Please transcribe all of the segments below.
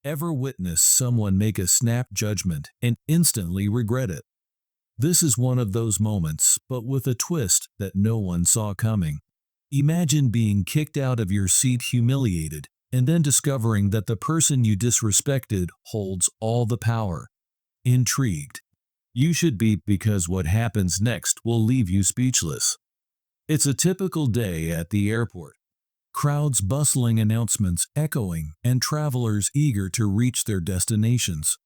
Ever witness someone make a snap judgment and instantly regret it? This is one of those moments, but with a twist that no one saw coming. Imagine being kicked out of your seat humiliated, and then discovering that the person you disrespected holds all the power. Intrigued? You should be, because what happens next will leave you speechless. It's a typical day at the airport. Crowds bustling, announcements echoing, and travelers eager to reach their destinations.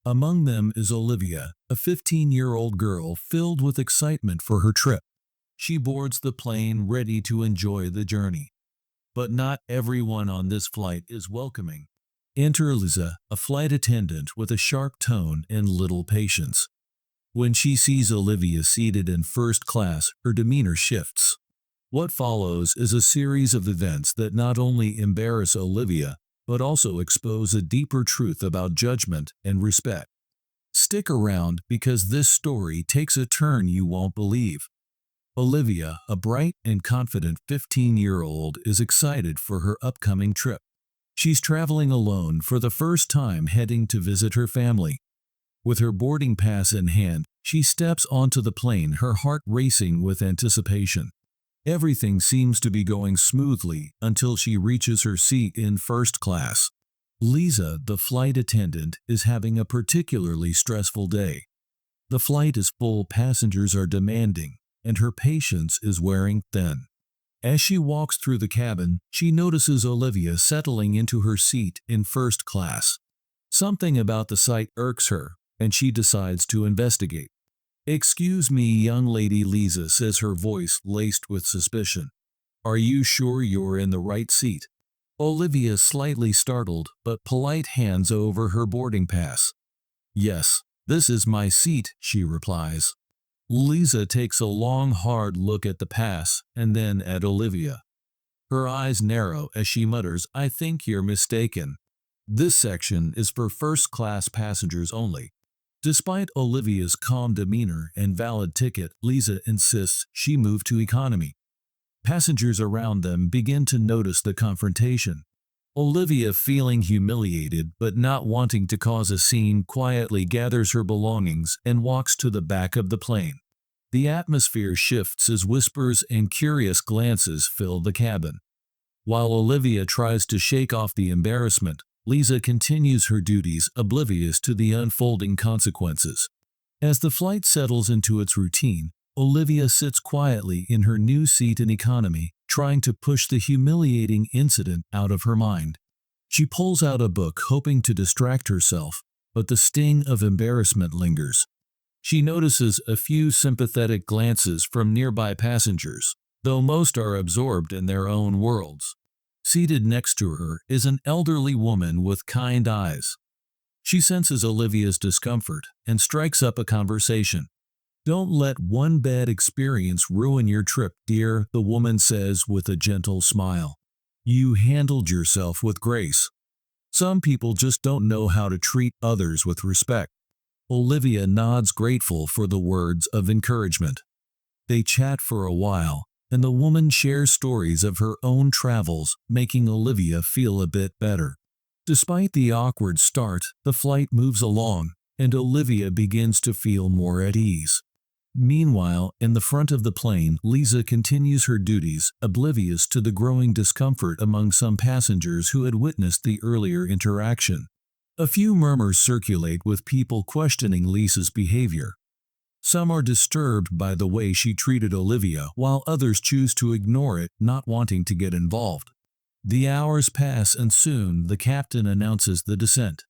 Among them is Olivia, a 15-year-old girl filled with excitement for her trip. She boards the plane ready to enjoy the journey. But not everyone on this flight is welcoming. Enter Liza, a flight attendant with a sharp tone and little patience. When she sees Olivia seated in first class, her demeanor shifts. What follows is a series of events that not only embarrass Olivia, but also expose a deeper truth about judgment and respect. Stick around, because this story takes a turn you won't believe. Olivia, a bright and confident 15-year-old, is excited for her upcoming trip. She's traveling alone for the first time, heading to visit her family. With her boarding pass in hand, she steps onto the plane, her heart racing with anticipation. Everything seems to be going smoothly until she reaches her seat in first class. Liza, the flight attendant, is having a particularly stressful day. The flight is full, passengers are demanding, and her patience is wearing thin. As she walks through the cabin, she notices Olivia settling into her seat in first class. Something about the sight irks her, and she decides to investigate. "Excuse me, young lady," Liza says, her voice laced with suspicion. "Are you sure you're in the right seat?" Olivia, slightly startled but polite, hands over her boarding pass. "Yes, this is my seat," she replies. Liza takes a long, hard look at the pass and then at Olivia. Her eyes narrow as she mutters, "I think you're mistaken. This section is for first-class passengers only." Despite Olivia's calm demeanor and valid ticket, Liza insists she move to economy. Passengers around them begin to notice the confrontation. Olivia, feeling humiliated but not wanting to cause a scene, quietly gathers her belongings and walks to the back of the plane. The atmosphere shifts as whispers and curious glances fill the cabin. While Olivia tries to shake off the embarrassment, Liza continues her duties, oblivious to the unfolding consequences. As the flight settles into its routine, Olivia sits quietly in her new seat in economy, trying to push the humiliating incident out of her mind. She pulls out a book, hoping to distract herself, but the sting of embarrassment lingers. She notices a few sympathetic glances from nearby passengers, though most are absorbed in their own worlds. Seated next to her is an elderly woman with kind eyes. She senses Olivia's discomfort and strikes up a conversation. "Don't let one bad experience ruin your trip, dear," the woman says with a gentle smile. "You handled yourself with grace. Some people just don't know how to treat others with respect." Olivia nods, grateful for the words of encouragement. They chat for a while, and the woman shares stories of her own travels, making Olivia feel a bit better. Despite the awkward start, the flight moves along, and Olivia begins to feel more at ease. Meanwhile, in the front of the plane, Liza continues her duties, oblivious to the growing discomfort among some passengers who had witnessed the earlier interaction. A few murmurs circulate, with people questioning Lisa's behavior. Some are disturbed by the way she treated Olivia, while others choose to ignore it, not wanting to get involved. The hours pass, and soon the captain announces the descent.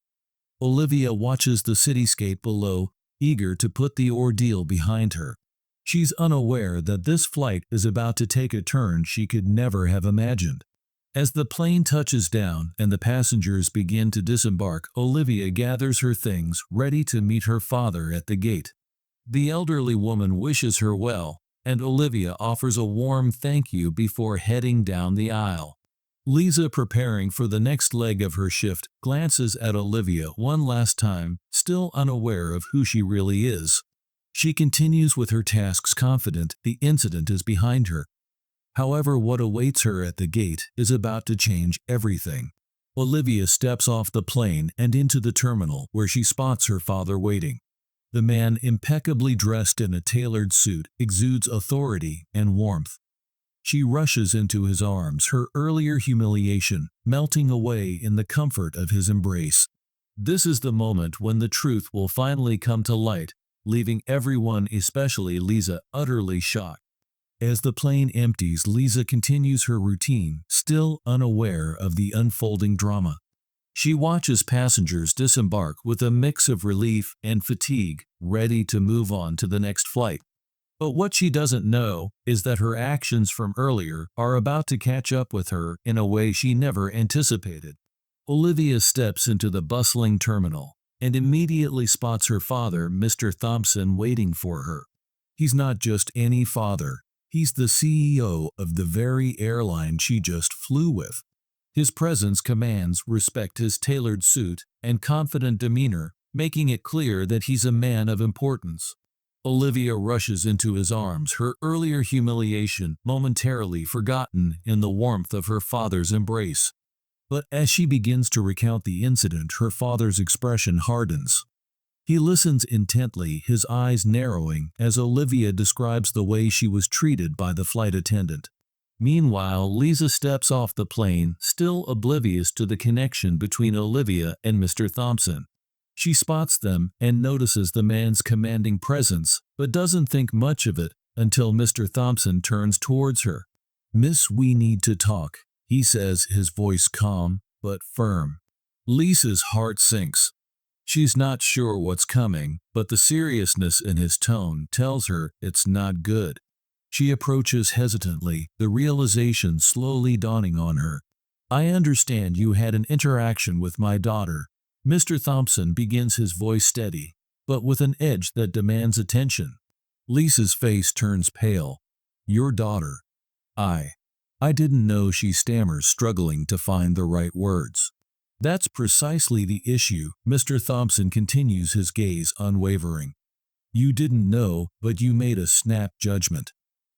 Olivia watches the cityscape below, eager to put the ordeal behind her. She's unaware that this flight is about to take a turn she could never have imagined. As the plane touches down and the passengers begin to disembark, Olivia gathers her things, ready to meet her father at the gate. The elderly woman wishes her well, and Olivia offers a warm thank you before heading down the aisle. Liza, preparing for the next leg of her shift, glances at Olivia one last time, still unaware of who she really is. She continues with her tasks, confident the incident is behind her. However, what awaits her at the gate is about to change everything. Olivia steps off the plane and into the terminal where she spots her father waiting. The man, impeccably dressed in a tailored suit, exudes authority and warmth. She rushes into his arms, her earlier humiliation melting away in the comfort of his embrace. This is the moment when the truth will finally come to light, leaving everyone, especially Lisa, utterly shocked. As the plane empties, Lisa continues her routine, still unaware of the unfolding drama. She watches passengers disembark with a mix of relief and fatigue, ready to move on to the next flight. But what she doesn't know is that her actions from earlier are about to catch up with her in a way she never anticipated. Olivia steps into the bustling terminal and immediately spots her father, Mr. Thompson, waiting for her. He's not just any father, he's the CEO of the very airline she just flew with. His presence commands respect, his tailored suit and confident demeanor, making it clear that he's a man of importance. Olivia rushes into his arms, her earlier humiliation momentarily forgotten in the warmth of her father's embrace. But as she begins to recount the incident, her father's expression hardens. He listens intently, his eyes narrowing as Olivia describes the way she was treated by the flight attendant. Meanwhile, Lisa steps off the plane, still oblivious to the connection between Olivia and Mr. Thompson. She spots them and notices the man's commanding presence, but doesn't think much of it until Mr. Thompson turns towards her. "Miss, we need to talk," he says, his voice calm but firm. Lisa's heart sinks. She's not sure what's coming, but the seriousness in his tone tells her it's not good. She approaches hesitantly, the realization slowly dawning on her. "I understand you had an interaction with my daughter." Mr. Thompson begins, his voice steady, but with an edge that demands attention. Lisa's face turns pale. "Your daughter? I didn't know," she stammers, struggling to find the right words. "That's precisely the issue," Mr. Thompson continues, his gaze unwavering. "You didn't know, but you made a snap judgment.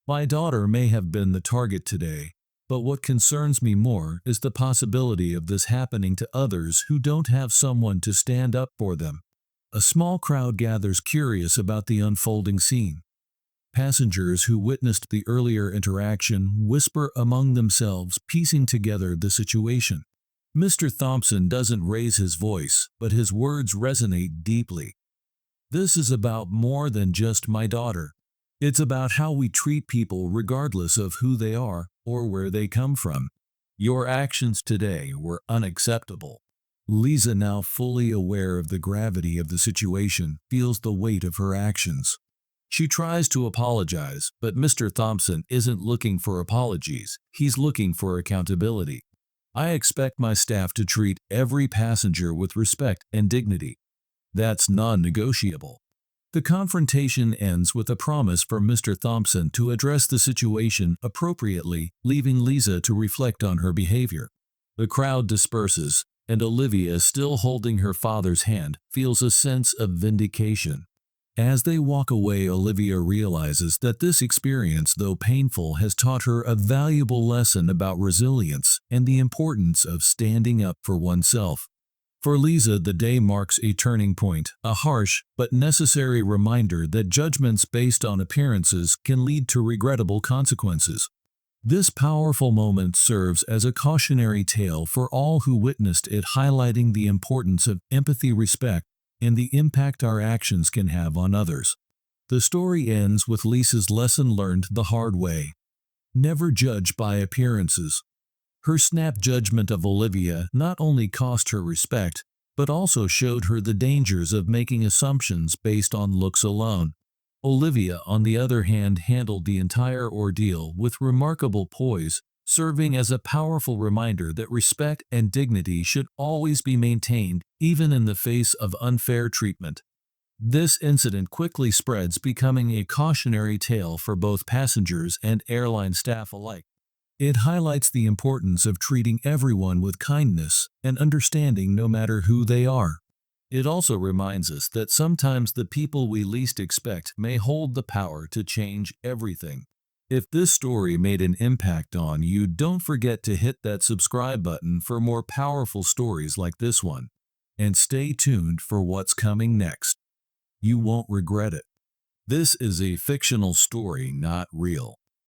My daughter may have been the target today, but what concerns me more is the possibility of this happening to others who don't have someone to stand up for them." A small crowd gathers, curious about the unfolding scene. Passengers who witnessed the earlier interaction whisper among themselves, piecing together the situation. Mr. Thompson doesn't raise his voice, but his words resonate deeply. "This is about more than just my daughter. It's about how we treat people regardless of who they are or where they come from. Your actions today were unacceptable." Lisa, now fully aware of the gravity of the situation, feels the weight of her actions. She tries to apologize, but Mr. Thompson isn't looking for apologies, he's looking for accountability. "I expect my staff to treat every passenger with respect and dignity. That's non-negotiable." The confrontation ends with a promise from Mr. Thompson to address the situation appropriately, leaving Lisa to reflect on her behavior. The crowd disperses, and Olivia, still holding her father's hand, feels a sense of vindication. As they walk away, Olivia realizes that this experience, though painful, has taught her a valuable lesson about resilience and the importance of standing up for oneself. For Lisa, the day marks a turning point, a harsh but necessary reminder that judgments based on appearances can lead to regrettable consequences. This powerful moment serves as a cautionary tale for all who witnessed it, highlighting the importance of empathy, respect, and the impact our actions can have on others. The story ends with Lisa's lesson learned the hard way. Never judge by appearances. Her snap judgment of Olivia not only cost her respect, but also showed her the dangers of making assumptions based on looks alone. Olivia, on the other hand, handled the entire ordeal with remarkable poise, serving as a powerful reminder that respect and dignity should always be maintained, even in the face of unfair treatment. This incident quickly spreads, becoming a cautionary tale for both passengers and airline staff alike. It highlights the importance of treating everyone with kindness and understanding, no matter who they are. It also reminds us that sometimes the people we least expect may hold the power to change everything. If this story made an impact on you, don't forget to hit that subscribe button for more powerful stories like this one. And stay tuned for what's coming next. You won't regret it. This is a fictional story, not real.